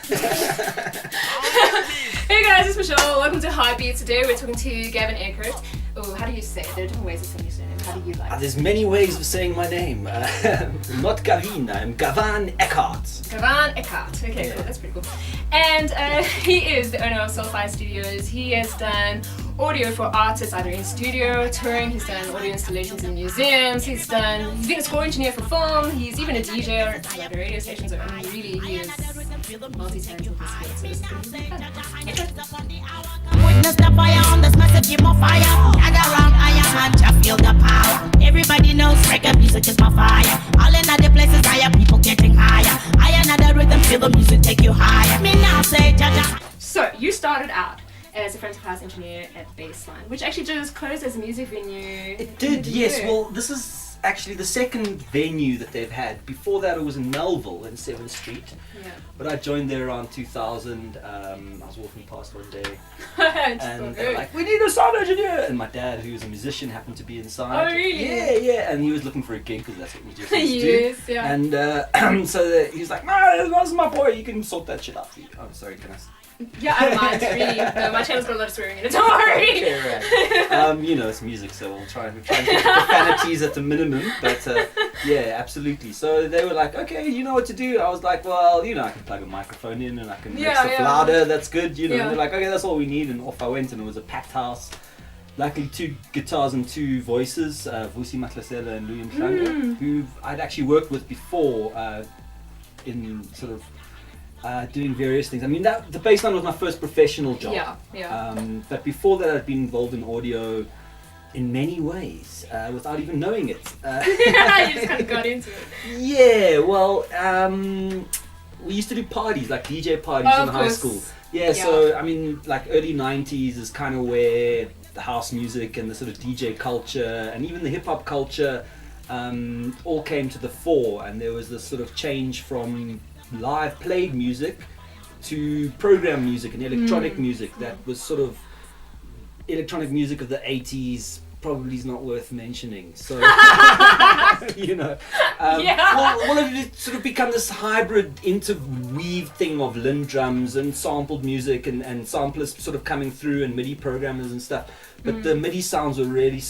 Hey guys, it's Mijaelle. Welcome to Heartbeat. Today we're talking to Gavan Eckhart. Oh, how do you say it? There are different ways of saying your surname. How do you like it? There's many ways of saying my name. Not Gavin, I'm Gavan Eckhart. Gavan Eckhart. Okay, cool. That's pretty cool. And he is the owner of Soulfire Studios. He has done audio for artists either in studio, touring. He's done audio installations in museums. He's been a score engineer for film. He's even a DJ at a radio station. So really, he is multi-talented. So this is going to be fun. Witness the fire on this massive game of fire. Gather round iron man to feel the power. Everybody knows reggae music is my fire. All in other places higher, people getting higher. I another rhythm, feel the music take you higher. Me now say Jaja. So you started out as a front of house engineer at Bassline, which actually just closed as a music venue. It did, yes. Well, this is actually the second venue that they've had. Before that it was in Melville in 7th Street. Yeah. But I joined there around 2000. I was walking past one day and they're like, we need a sound engineer! And my dad, who was a musician, happened to be inside. Oh really? Yeah, and he was looking for a gig because that's what musicians yes, do. Yeah. And he was like, no, this is my boy, you can sort that shit out for you. I'm sorry, can I... Yeah, I don't mind, really. No, my channel's got a lot of swearing in it, don't worry. Okay, right. It's music, so we'll try and keep the profanities at the minimum, but yeah, absolutely. So they were like, okay, you know what to do? I was like, well, I can plug a microphone in and I can make stuff louder, that's good, And they're like, okay, that's all we need, and off I went, and it was a packed house. Luckily, 2 guitars and 2 voices, Vusi Matlasela and Louis Mhlanga, who I'd actually worked with before in sort of doing various things. I mean, the Bassline was my first professional job. Yeah. But before that, I'd been involved in audio in many ways, without even knowing it. You just kind of got into it. Yeah, well, we used to do parties, like DJ parties in high school. Yeah, so, I mean, like early 90s is kind of where the house music and the sort of DJ culture and even the hip-hop culture all came to the fore, and there was this sort of change from live played music to program music and electronic music that was sort of electronic music of the 80s probably is not worth mentioning, so well, it sort of become this hybrid interweave thing of Lindrums and sampled music and samplers sort of coming through and MIDI programmers and stuff, but the MIDI sounds were really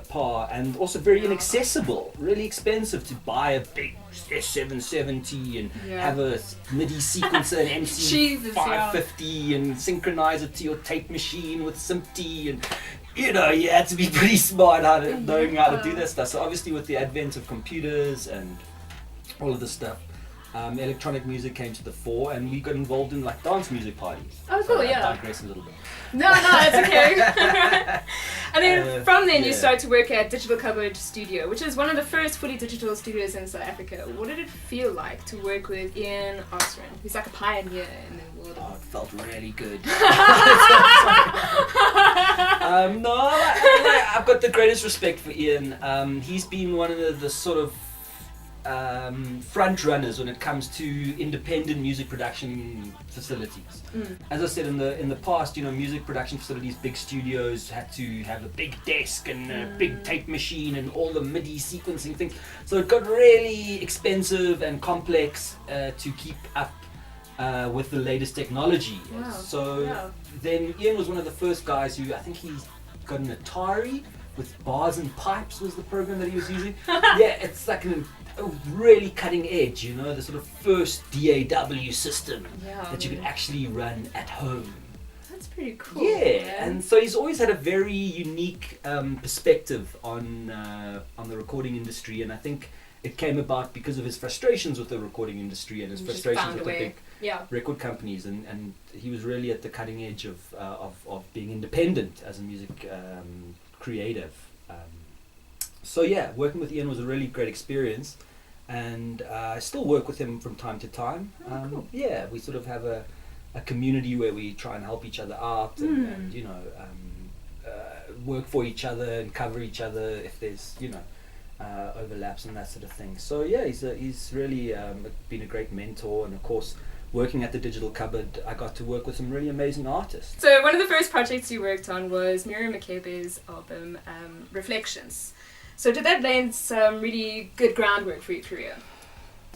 par and also very inaccessible, really expensive to buy a big S770 and have a MIDI sequencer and MC550 and synchronize it to your tape machine with SMPTE, and you had to be pretty smart knowing how to do that stuff. So obviously with the advent of computers and all of this stuff, electronic music came to the fore, and we got involved in like dance music parties. Oh, cool, I digress a little bit. No, it's okay. And then from then you started to work at Digital Cupboard Studio, which is one of the first fully digital studios in South Africa. What did it feel like to work with Ian Osrin? He's like a pioneer in the world. Oh, it felt really good. I've got the greatest respect for Ian. He's been one of the sort of front runners when it comes to independent music production facilities. As I said in the past, music production facilities, big studios had to have a big desk and a big tape machine and all the MIDI sequencing things. So it got really expensive and complex to keep up with the latest technology. Wow. Then Ian was one of the first guys who, I think he's got an Atari with bars and pipes was the program that he was using. It's like a really cutting edge, the sort of first DAW system that you could actually run at home. That's pretty cool. And so he's always had a very unique perspective on the recording industry, and I think it came about because of his frustrations with the recording industry and his frustrations with the big record companies, and he was really at the cutting edge of being independent as a music creative. Working with Ian was a really great experience, and I still work with him from time to time. Cool. We sort of have a community where we try and help each other out and work for each other and cover each other if there's overlaps and that sort of thing. So he's really been a great mentor, and of course working at the Digital Cupboard I got to work with some really amazing artists. So one of the first projects you worked on was Miriam Makeba's album Reflections. So did that lay some really good groundwork for your career?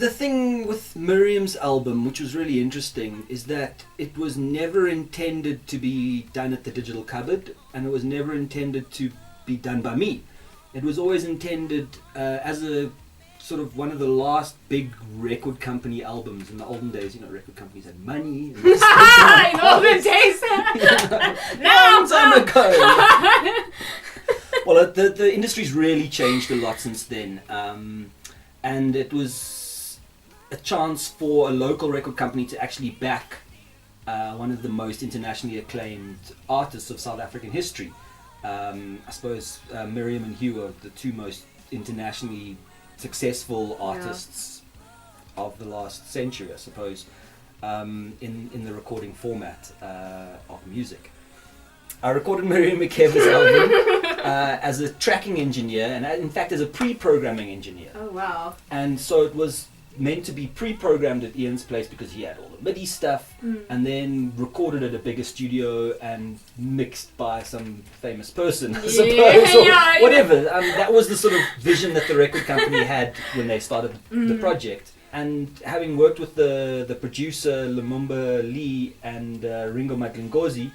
The thing with Miriam's album, which was really interesting, is that it was never intended to be done at the Digital Cupboard, and it was never intended to be done by me. It was always intended as a sort of one of the last big record company albums. In the olden days, you know, record companies had money. And In olden days. Long time ago. Well, the industry's really changed a lot since then, and it was a chance for a local record company to actually back one of the most internationally acclaimed artists of South African history. I suppose Miriam and Hugh are the two most internationally successful artists of the last century, I suppose, in the recording format of music. I recorded Miriam Makeba's album as a tracking engineer, and in fact as a pre-programming engineer. Oh wow. And so it was meant to be pre-programmed at Ian's place because he had all the MIDI stuff, and then recorded at a bigger studio and mixed by some famous person, I suppose, or whatever. That was the sort of vision that the record company had when they started the project. And having worked with the producer Lumumba Lee and Ringo Madlingozi,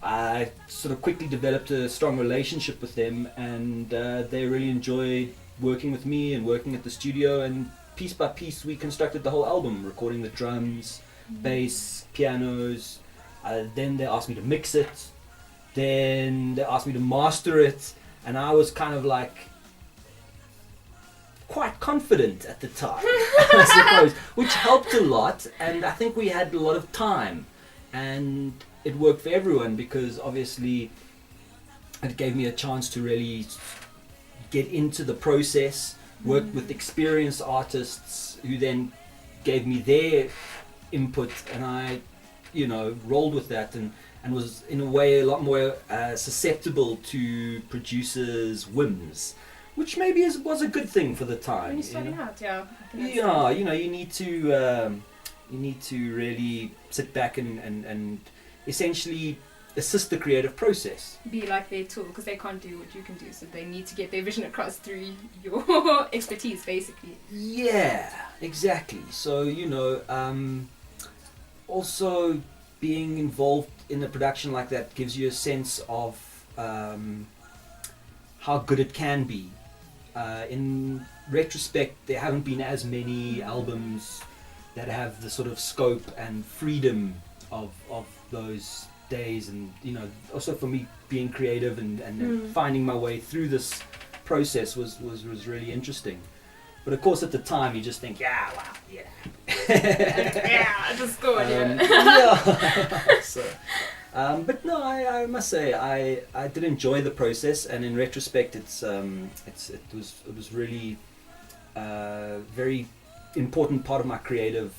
I sort of quickly developed a strong relationship with them, and they really enjoyed working with me and working at the studio, and piece by piece we constructed the whole album, recording the drums, bass, pianos. Then they asked me to mix it, then they asked me to master it, and I was kind of like quite confident at the time, I suppose, which helped a lot. And I think we had a lot of time, and it worked for everyone because obviously it gave me a chance to really get into the process, work with experienced artists who then gave me their input, and I, you know, rolled with that and was in a way a lot more susceptible to producers' whims, which maybe was a good thing for the time. When you're starting out, yeah, you know, you need to really sit back and essentially assist the creative process. Be like their tool, because they can't do what you can do, so they need to get their vision across through your expertise, basically. Yeah, exactly. So, you know, also being involved in a production like that gives you a sense of how good it can be. In retrospect, there haven't been as many albums that have the sort of scope and freedom of those days, and you know, also for me being creative and finding my way through this process was really interesting. But of course at the time you just think, yeah, wow, yeah, just go on, So, but no, I must say I did enjoy the process, and in retrospect it was really very important part of my creative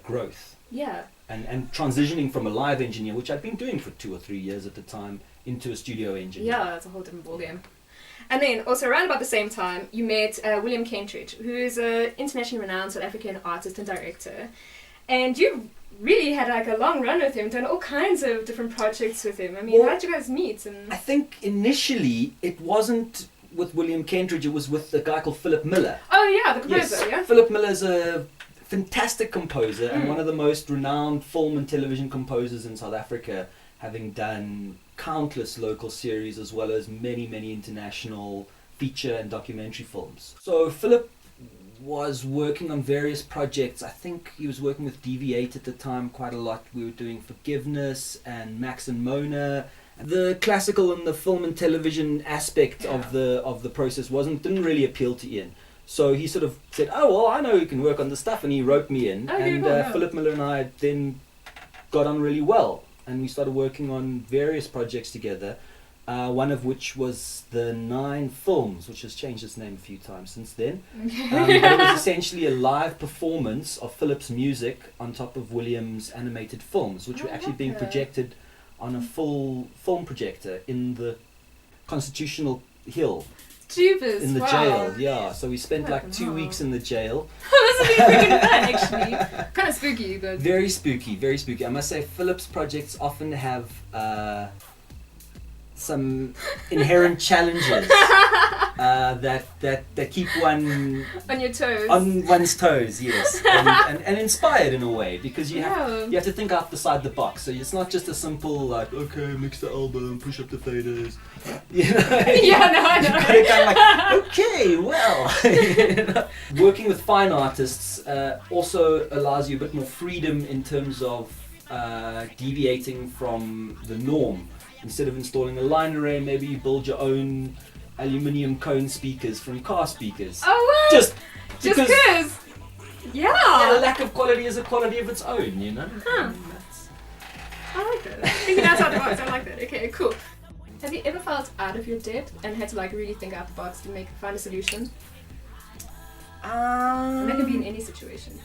growth. Yeah. And transitioning from a live engineer, which I'd been doing for 2 or 3 years at the time, into a studio engineer. Yeah, that's a whole different ballgame. And then also around about the same time, you met William Kentridge, who is an internationally renowned South African artist and director. And you really had like a long run with him, done all kinds of different projects with him. I mean, how did you guys meet? And I think initially it wasn't with William Kentridge, it was with a guy called Philip Miller. Oh yeah, the composer, yes. Yeah? Philip Miller's a fantastic composer and one of the most renowned film and television composers in South Africa, having done countless local series as well as many international feature and documentary films. So Philip was working on various projects. I think he was working with DV8 at the time quite a lot. We were doing Forgiveness and Max and Mona. The classical and the film and television aspect of the process didn't really appeal to Ian. So he sort of said, oh, well, I know you can work on this stuff, and he wrote me in. Philip Miller and I then got on really well, and we started working on various projects together, one of which was the 9 Films, which has changed its name a few times since then. But it was essentially a live performance of Philip's music on top of William's animated films, which were actually being projected on a full film projector in the Constitutional Hill. Jeepers, in the jail, yeah. So we spent like 2 weeks in the jail. That's a bit freaking fun, actually. Kind of spooky, but very spooky. I must say, Philip's projects often have some inherent challenges that keep one On your toes. on one's toes, yes, and inspired in a way, because you have to think outside the box. So it's not just a simple like, okay, mix the album, push up the faders, you know. Yeah, no, I know. You kind of like, okay, well, you know? Working with fine artists also allows you a bit more freedom in terms of deviating from the norm. Instead of installing a line array, maybe you build your own aluminium cone speakers from car speakers. Oh, what? Just because. Yeah. A lack of quality is a quality of its own, you know? Huh. I like that. Thinking outside the box, I like that. Okay, cool. Have you ever felt out of your depth and had to like really think out the box to find a solution? And that can be in any situation.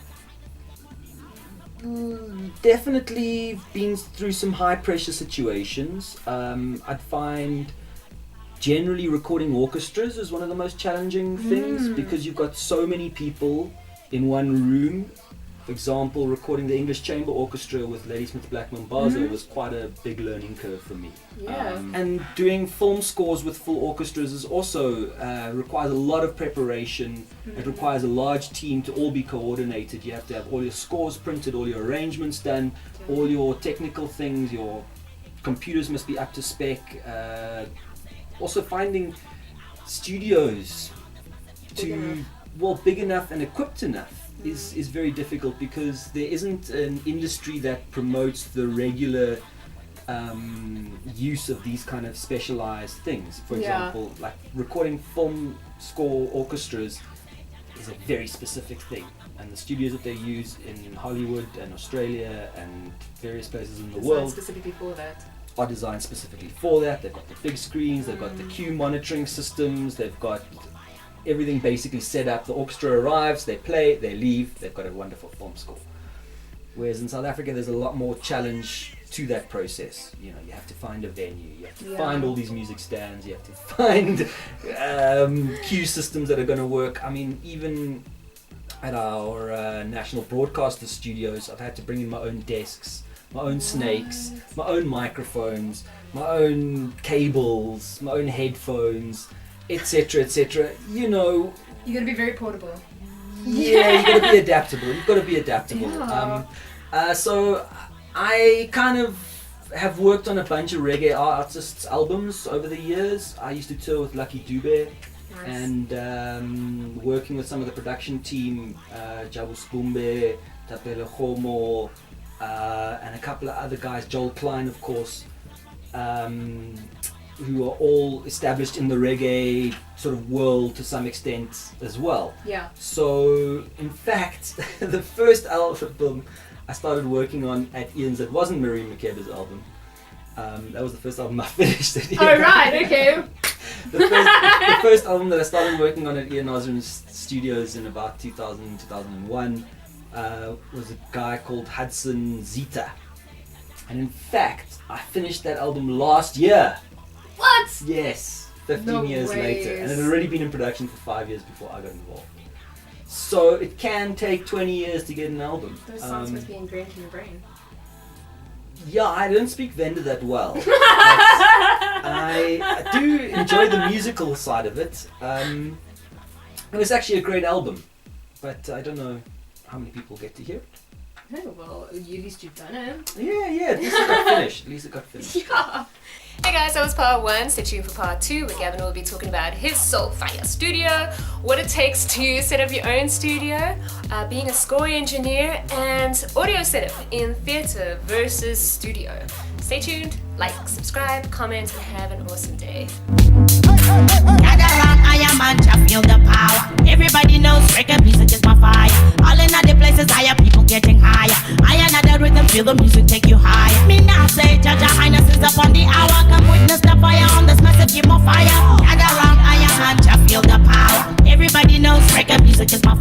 Definitely been through some high pressure situations. I'd find generally recording orchestras is one of the most challenging things, because you've got so many people in one room. For example, recording the English Chamber Orchestra with Ladysmith Black Mambazo was quite a big learning curve for me. Yeah. And doing film scores with full orchestras is also requires a lot of preparation. It requires a large team to all be coordinated. You have to have all your scores printed, all your arrangements done, all your technical things, your computers must be up to spec. Also finding studios big enough and equipped enough is very difficult, because there isn't an industry that promotes the regular use of these kind of specialized things. For example, like recording film score orchestras is a very specific thing, and the studios that they use in Hollywood and Australia and various places in the world specifically for that. Are designed specifically for that. They've got the big screens, they've got the cue monitoring systems, they've got everything basically set up. The orchestra arrives, they play, they leave, they've got a wonderful film score. Whereas in South Africa there's a lot more challenge to that process. You know, you have to find a venue, you have to find all these music stands, you have to find cue systems that are going to work. I mean, even at our national broadcaster studios, I've had to bring in my own desks, my own snakes, my own microphones, my own cables, my own headphones, etc, etc. You know, you gotta be very portable. Yeah, you gotta be adaptable. You've got to be adaptable. So I kind of have worked on a bunch of reggae artists' albums over the years. I used to tour with Lucky Dube, and working with some of the production team, Jabu Spumbe, Tapele Homo, and a couple of other guys, Joel Klein of course, who are all established in the reggae sort of world to some extent as well. Yeah. So in fact, the first album I started working on at Ian's, that wasn't Miriam Makeba's album. That was the first album I finished at Ian. Oh right, okay. The first album that I started working on at Ian Osrin's studios in about 2000, 2001 was a guy called Hudson Zita. And in fact, I finished that album last year. What? Yes, 15 No years ways. later. And it had already been in production for 5 years before I got involved. So it can take 20 years to get an album. Those songs must be ingrained in your brain. Yeah, I don't speak Venda that well. I do enjoy the musical side of it. It was actually a great album, but I don't know how many people get to hear it. Oh, well, at least you've done it. Yeah, at least it got finished. Yeah. Hey guys, that was part 1. Stay tuned for part 2, where Gavan will be talking about his Soulfire studio, what it takes to set up your own studio, being a score engineer, and audio setup in theatre versus studio. Stay tuned, like, subscribe, comment, and have an awesome day. Gather round, I am man, feel the power. Everybody knows reggae music is my fire. All in other places, higher people getting higher. I another rhythm, feel the music take you higher. Me now say, Jaja Highness is upon the hour. Come witness the fire on this massive, give more fire. Gather round, I am man, feel the power. Everybody knows reggae music is my